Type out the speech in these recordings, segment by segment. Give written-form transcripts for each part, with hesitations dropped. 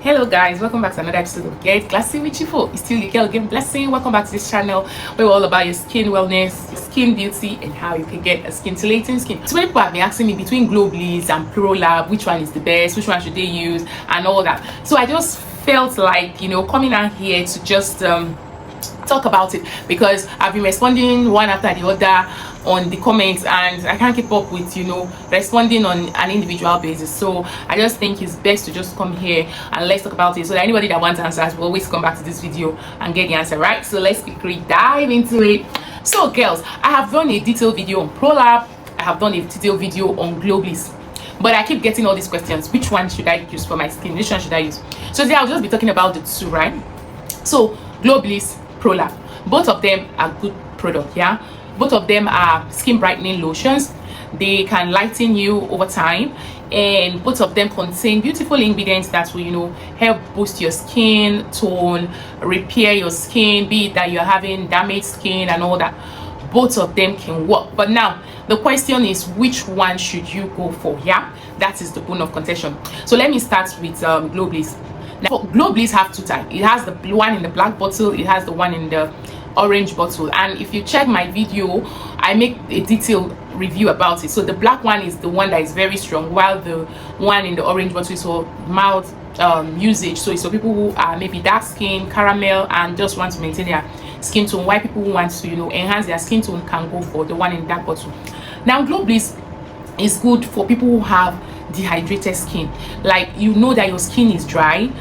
Hello guys, welcome back to another episode of Get Classy with Chifo. It's still your girl Game Blessing. Welcome back to this channel where we're all about your skin wellness, your skin beauty, and how you can get a scintillating skin. So many people have been asking me between Glow Bliss and PROLAB, which one is the best, which one should they use, and all that. So I just felt like, coming out here to just talk about it, because I've been responding one after the other on the comments and I can't keep up with responding on an individual basis. So I just think it's best to just come here and let's talk about it, so that anybody that wants answers will always come back to this video and get the answer, right? So let's quickly dive into it. So girls, I have done a detailed video on PROLAB, I have done a detailed video on Glow Bliss, but I keep getting all these questions: which one should I use for my skin, which one should I use? So today I'll just be talking about the two, right? So Glow Bliss, PROLAB, both of them are good products. Yeah, both of them are skin brightening lotions. They can lighten you over time, and both of them contain beautiful ingredients that will help boost your skin tone, repair your skin, be it that you're having damaged skin and all that. Both of them can work, but now the question is, which one should you go for? Yeah, that is the bone of contention. So let me start with Glow Bliss. Now, Glow Bliss have two types. It has the one in the black bottle, it has the one in the orange bottle, and if you check my video, I make a detailed review about it. So the black one is the one that is very strong, while the one in the orange bottle is for mild usage. So it's for people who are maybe dark skin, caramel, and just want to maintain their skin tone, while people who want to enhance their skin tone can go for the one in that bottle. Now Glow Bliss is good for people who have dehydrated skin, like that your skin is dry,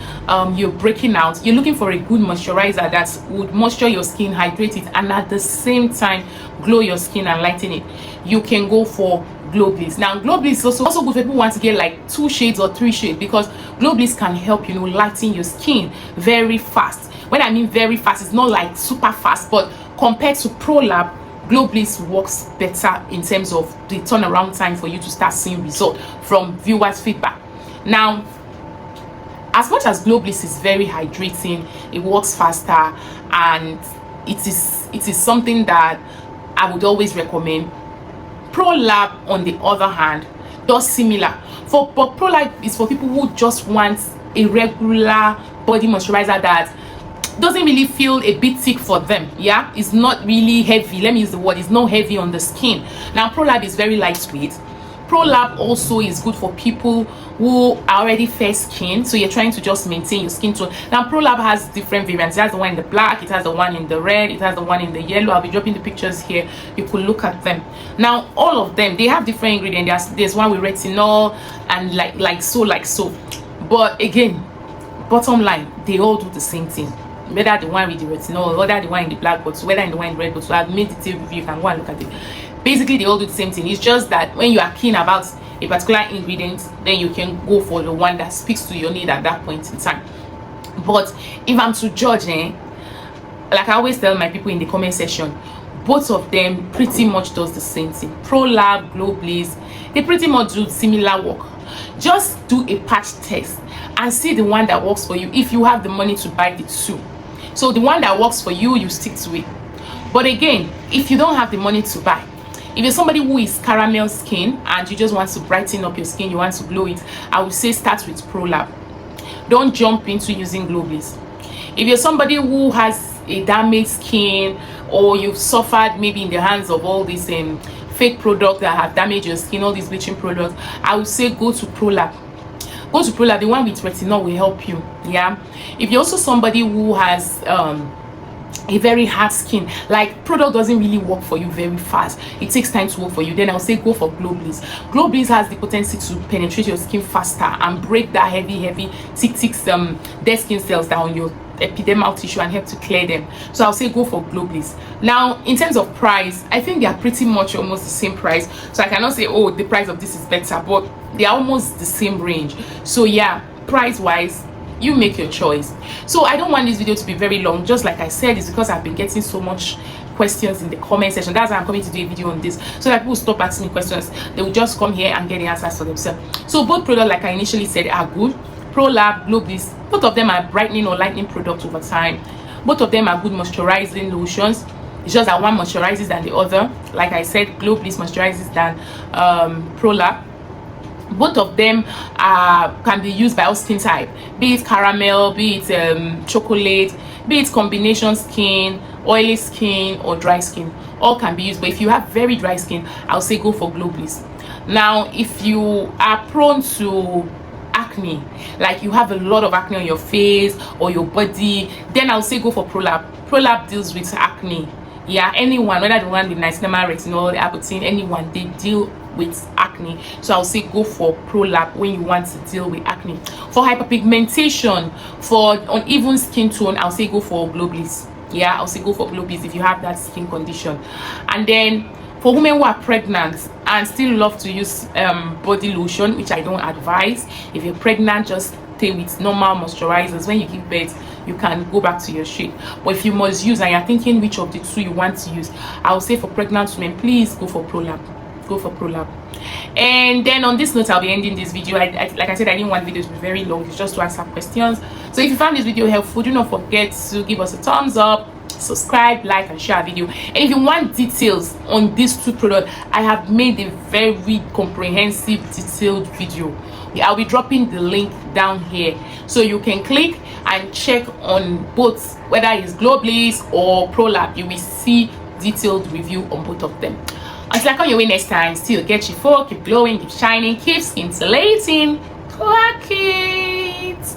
you're breaking out, you're looking for a good moisturizer that would moisture your skin, hydrate it, and at the same time glow your skin and lighten it. You can go for Glow Bliss. Now Glow Bliss is also good for people who want to get like 2 shades or 3 shades, because Glow Bliss can help lighten your skin very fast. When I mean very fast, it's not like super fast, but compared to PROLAB, Glow Bliss works better in terms of the turnaround time for you to start seeing result from viewers' feedback. Now, as much as Glow Bliss is very hydrating, it works faster, and it is something that I would always recommend. PROLAB, on the other hand, does similar. But PROLAB is for people who just want a regular body moisturizer that doesn't really feel a bit thick for them. Yeah, it's not really heavy. Let me use the word, it's not heavy on the skin. Now PROLAB is very lightweight. PROLAB also is good for people who are already fair skin, so you're trying to just maintain your skin tone. Now PROLAB has different variants. It has the one in the black, it has the one in the red, it has the one in the yellow. I'll be dropping the pictures here, you could look at them. Now all of them, they have different ingredients. There's one with retinol and like so, but again, bottom line, they all do the same thing. Whether the one with the retinol, whether the one in the black bottle, whether in the one in the red bottle, I've made detailed review, you can go and look at it. Basically they all do the same thing. It's just that when you are keen about a particular ingredient, then you can go for the one that speaks to your need at that point in time. But if I'm to judge, like I always tell my people in the comment section, both of them pretty much does the same thing. PROLAB, Glow Bliss, they pretty much do similar work. Just do a patch test and see the one that works for you if you have the money to buy the two. So the one that works for you, you stick to it. But again, if you don't have the money to buy, if you're somebody who is caramel skin and you just want to brighten up your skin, you want to glow it, I would say start with PROLAB. Don't jump into using Glow Bliss. If you're somebody who has a damaged skin, or you've suffered maybe in the hands of all these fake products that have damaged your skin, all these bleaching products, I would say go to PROLAB. Go to PROLAB. The one with retinol will help you. Yeah, if you're also somebody who has a very hard skin, like product doesn't really work for you very fast, it takes time to work for you, then I'll say go for Glow Bliss. Glow Bliss has the potency to penetrate your skin faster and break that heavy thick dead skin cells down your epidermal tissue and help to clear them. So I'll say go for Glow Bliss. Now in terms of price, I think they are pretty much almost the same price, so I cannot say, oh, the price of this is better, but they are almost the same range. So yeah, price wise, you make your choice. So I don't want this video to be very long. Just like I said, it's because I've been getting so much questions in the comment section. That's why I'm coming to do a video on this, so that people stop asking me questions. They will just come here and get the answers for themselves. So both products, like I initially said, are good. PROLAB, Glow Bliss, both of them are brightening or lightening products over time. Both of them are good moisturizing lotions. It's just that one moisturizes than the other. Like I said, Glow Bliss moisturizes than PROLAB. Both of them can be used by all skin type, be it caramel, be it chocolate, be it combination skin, oily skin or dry skin. All can be used, but if you have very dry skin, I'll say go for Glow Bliss. Now if you are prone to acne, like you have a lot of acne on your face or your body, then I'll say go for PROLAB. PROLAB deals with acne. Yeah, anyone, whether the one with niacinamide, retinol, Arbutin, anyone, they deal with acne. So I'll say go for PROLAB when you want to deal with acne. For hyperpigmentation, for uneven skin tone, I'll say go for Glow Bliss. Yeah, I'll say go for Glow Bliss if you have that skin condition. And then for women who are pregnant and still love to use body lotion, which I don't advise. If you're pregnant, just stay with normal moisturizers. When you give birth, you can go back to your shade. But if you must use and you're thinking which of the two you want to use, I'll say for pregnant women, please go for PROLAB. Go for PROLAB. And then on this note, I'll be ending this video. Like I said, I didn't want videos to be very long. It's just to answer questions. So if you found this video helpful, do not forget to give us a thumbs up, subscribe, like and share our video. And if you want details on these two products, I have made a very comprehensive detailed video. I'll be dropping the link down here so you can click and check on both, whether it's Glow Bliss or PROLAB. You will see detailed review on both of them. Until I come your way next time, still get your full, keep glowing, keep shining, keep scintillating. Clock it.